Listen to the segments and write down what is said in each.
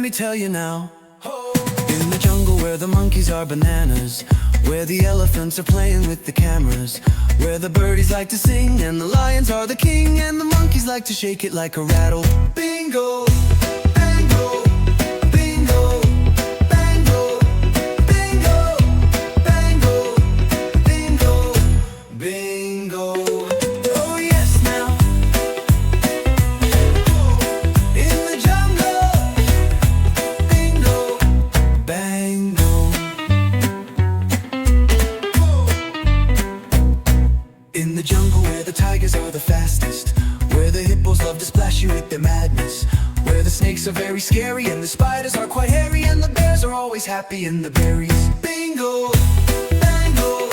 me tell you now. In the jungle where the monkeys are bananas, where the elephants are playing with the cameras, where the birdies like to sing and the lions are the king, and the monkeys like to shake it like a rattle. Bingo, bango, bingo, bango, bingo, bango, bingo, bingo. Oh yes now. In the jungle, bingo, bango. In the jungle where the tigers are the fastest, where the hippos love to splash you with their madness, where the snakes are very scary and the spiders are quite hairy, and the bears are always happy in the berries. Bingo, bango,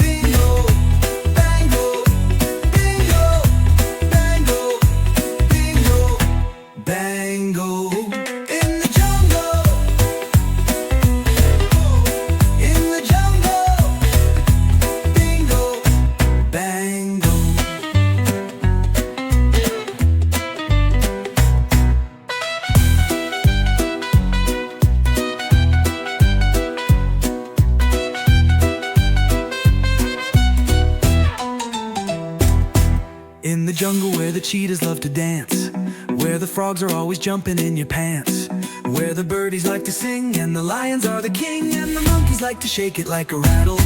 bingo, bango, bingo, bango, bingo, bango. In the jungle, in the jungle, bingo, bango. In the jungle where the cheetahs love to dance, where the frogs are always jumping in your pants, where the birdies like to sing and the lions are the king, and the monkeys like to shake it like a rattle.